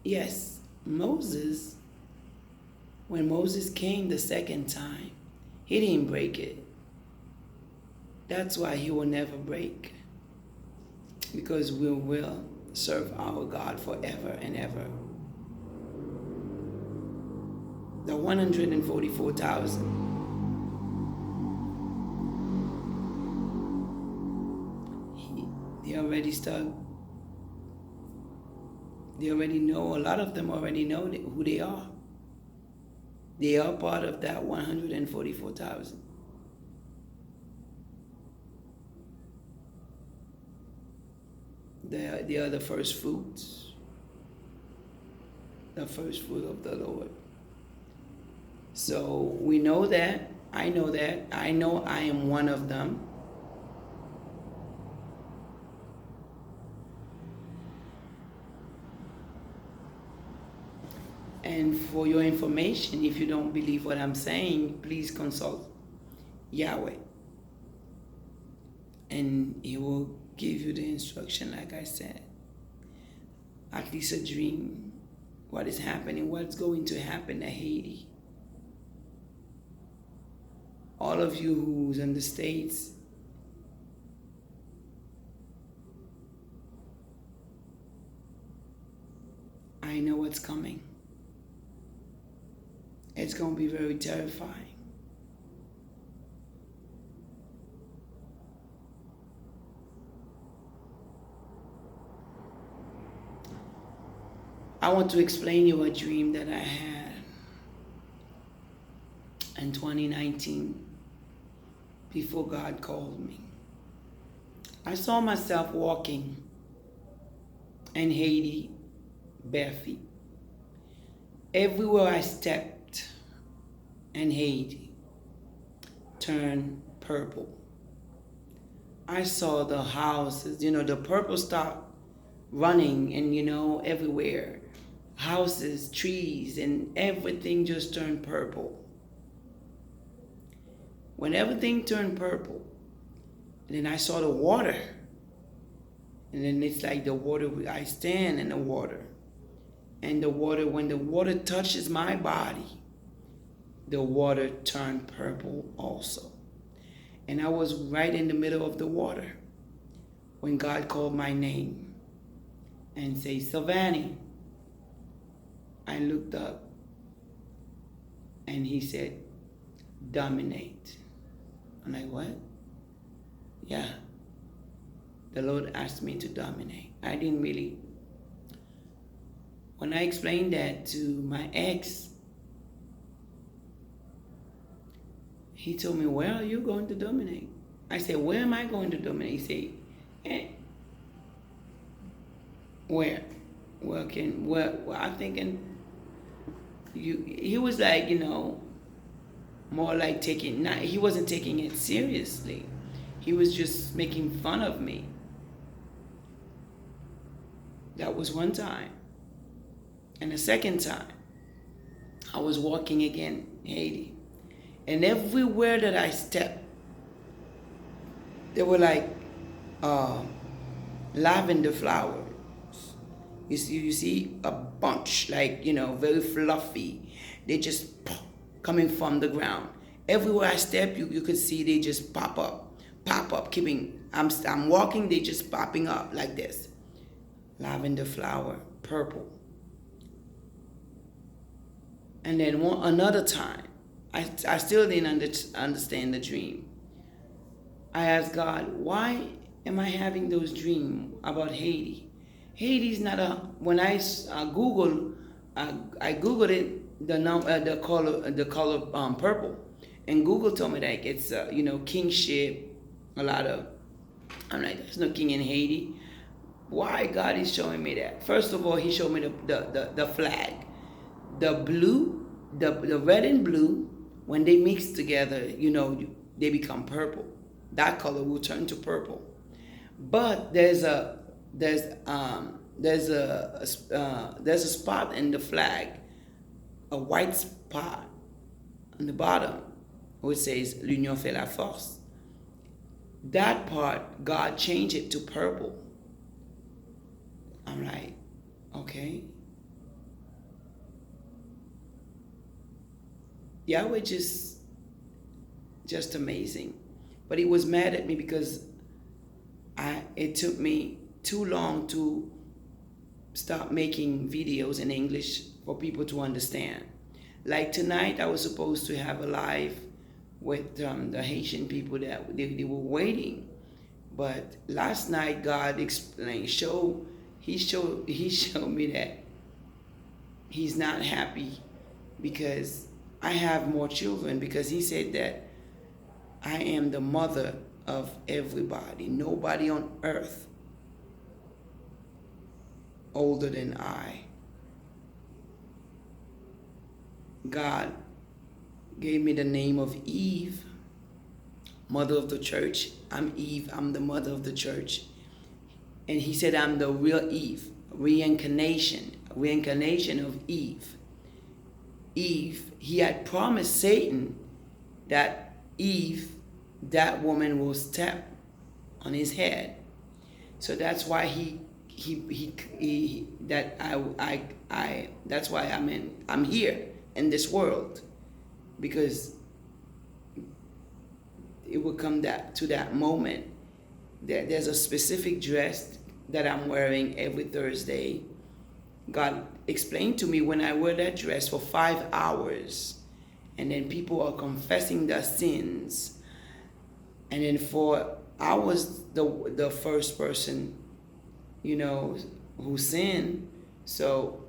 Yes, Moses, when Moses came the second time, he didn't break it. That's why he will never break. Because we will serve our God forever and ever. The 144,000. They already start. They already know. A lot of them already know who they are. They are part of that 144,000. They are the first fruits. The first fruit of the Lord. So we know that. I know that. I know I am one of them. And for your information, if you don't believe what I'm saying, please consult Yahweh. And He will give you the instruction, like I said. At least a dream. What is happening, what's going to happen to Haiti. All of you who's in the States, I know what's coming. It's going to be very terrifying. I want to explain you a dream that I had in 2019 before God called me. I saw myself walking in Haiti bare feet. Everywhere I stepped in Haiti turned purple. I saw the houses, the purple stopped running and, everywhere. Houses, trees, and everything just turned purple. When everything turned purple, and then I saw the water. And then it's like the water, I stand in the water. And the water, when the water touches my body, the water turned purple also. And I was right in the middle of the water when God called my name and said, Sylvani. I looked up and He said, dominate. I'm like, what? Yeah. The Lord asked me to dominate. I didn't really. When I explained that to my ex, he told me, where are you going to dominate? I said, where am I going to dominate? He said, where? Well, I'm thinking, he was like, more like he wasn't taking it seriously. He was just making fun of me. That was one time. And the second time, I was walking again in Haiti. And everywhere that I stepped, they were like lavender flowers. You see a bunch, like, very fluffy. They just coming from the ground. Everywhere I step, you could see they just pop up, I'm walking, they just popping up like this. Lavender flower, purple. And then another time, I still didn't understand the dream. I asked God, why am I having those dreams about Haiti? Haiti's not when I Googled it, the color purple, and Google told me that it's kingship, a lot of. I'm like, there's no king in Haiti. Why God is showing me that? First of all, He showed me the flag, the blue, the red and blue. When they mix together, they become purple. That color will turn to purple. But there's a spot in the flag, a white spot on the bottom, which says "L'union fait la force." That part, God changed it to purple. I'm like, okay. Yahweh just amazing. But he was mad at me because it took me too long to start making videos in English for people to understand. Like tonight, I was supposed to have a live with the Haitian people that they were waiting. But last night, God explained, He showed me that He's not happy because I have more children, because He said that I am the mother of everybody. Nobody on earth older than I. God gave me the name of Eve, mother of the church. I'm Eve, I'm the mother of the church. And He said I'm the real Eve, reincarnation of Eve. Eve, He had promised Satan that Eve, that woman, will step on his head. So that's why that's why I'm here in this world, because it will come to that moment that there's a specific dress that I'm wearing every Thursday. God explained to me, when I wear that dress for 5 hours, and then people are confessing their sins, and then I was the first person, who sinned. So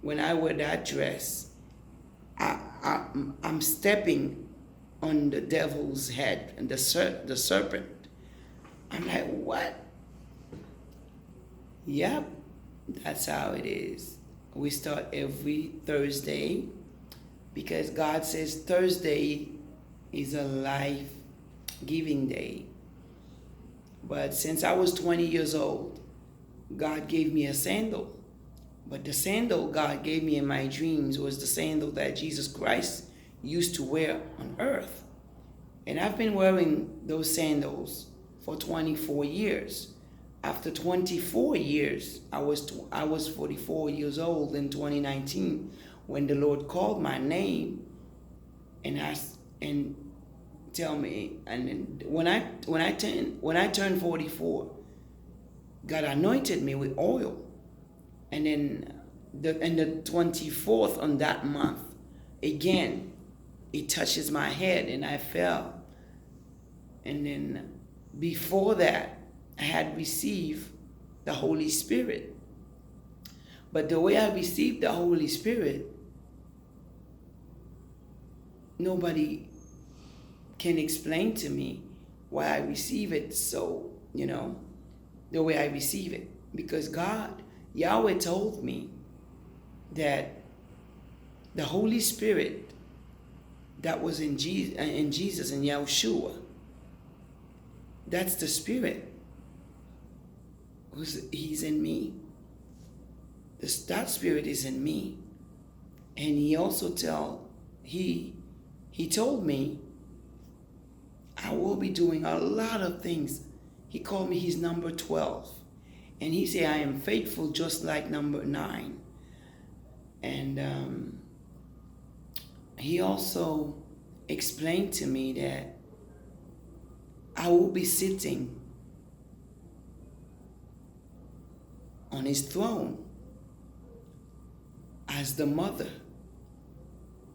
when I wear that dress, I'm stepping on the devil's head and the serpent. I'm like, what? Yep, that's how it is. We start every Thursday because God says Thursday is a life-giving day. But since I was 20 years old, God gave me a sandal. But the sandal God gave me in my dreams was the sandal that Jesus Christ used to wear on earth. And I've been wearing those sandals for 24 years. After 24 years, I was 44 years old in 2019 when the Lord called my name and asked and tell me. And when I turned 44, God anointed me with oil. And then the 24th on that month, again, it touches my head and I fell. And then before that, I had received the Holy Spirit. But the way I received the Holy Spirit, nobody can explain to me why I receive it so, the way I receive it. Because Yahweh told me that the Holy Spirit that was in Jesus and Yehushua, that's the Spirit. He's in me. That Spirit is in me. And He also He told me I will be doing a lot of things. He called me His number 12. And He said, I am faithful just like number 9. And He also explained to me that I will be sitting on His throne as the mother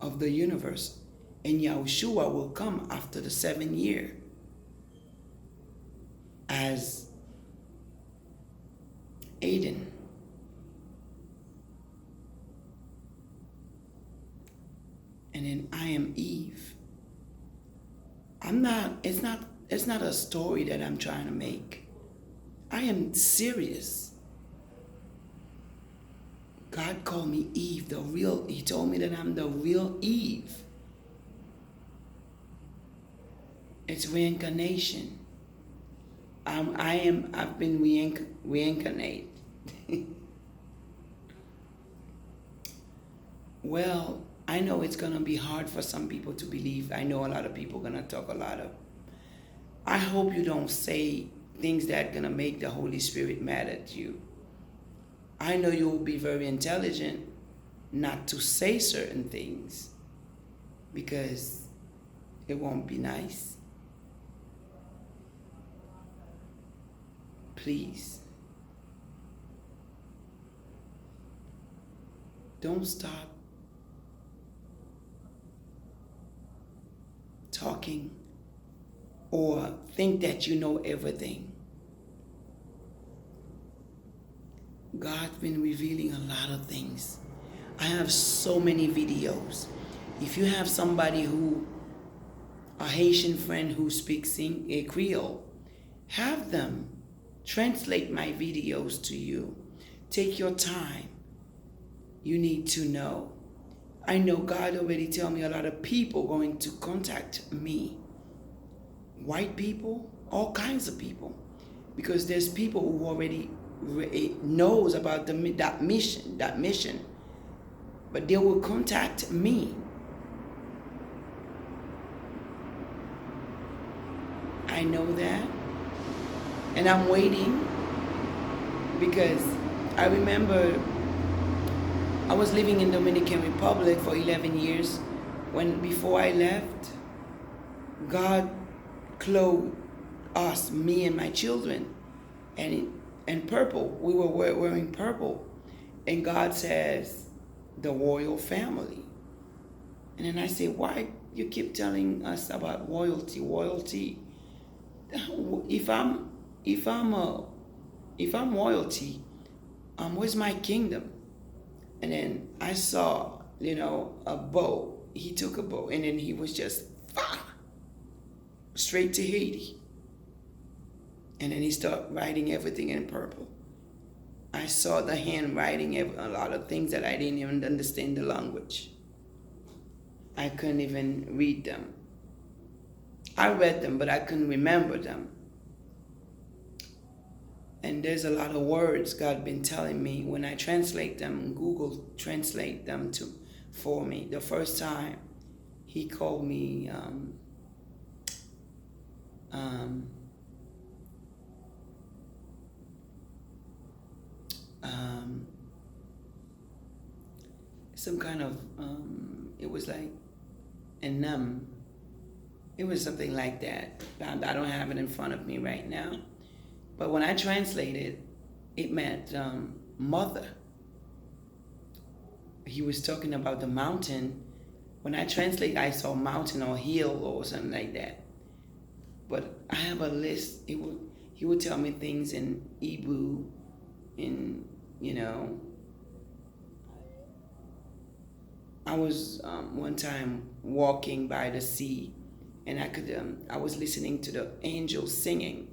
of the universe. And Yehushua will come after the 7th year as Aiden. And then I am Eve. It's not a story that I'm trying to make. I am serious. God called me Eve, He told me that I'm the real Eve. It's reincarnation. I've been reincarnated. Well, I know it's going to be hard for some people to believe. I know a lot of people are going to talk a lot of. I hope you don't say things that are going to make the Holy Spirit mad at you. I know you will be very intelligent not to say certain things. because it won't be nice. Please, don't stop talking or think that you know everything. God's been revealing a lot of things. I have so many videos. If you have somebody a Haitian friend who speaks a Creole, have them translate my videos to you. Take your time. You need to know. I know God already tell me a lot of people going to contact me. White people, all kinds of people. Because there's people who already knows about that mission. But they will contact me. I know that. And I'm waiting because I remember I was living in Dominican Republic for 11 years. Before I left, God clothed us, me and my children, and purple. We were wearing purple. And God says, the royal family. And then I say, why you keep telling us about royalty? If I'm royalty, where's my kingdom? And then I saw, a bow. He took a bow and then he was just straight to Haiti. And then he started writing everything in purple. I saw the hand writing a lot of things that I didn't even understand the language. I couldn't even read them. I read them, but I couldn't remember them. And there's a lot of words God been telling me when I translate them. Google translate them for me. The first time he called me some kind of it was like enum. It was something like that. I don't have it in front of me right now. But when I translated, it meant mother. He was talking about the mountain. When I translate, I saw mountain or hill or something like that. But I have a list. He would tell me things in Hebrew, I was one time walking by the sea, and I was listening to the angels singing.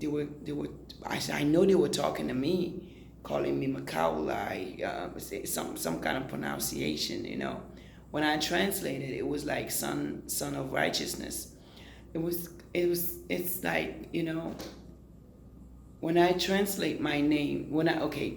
I know they were talking to me, calling me Makaulai, some kind of pronunciation, When I translated, it was like son of righteousness. It's like, when I translate my name,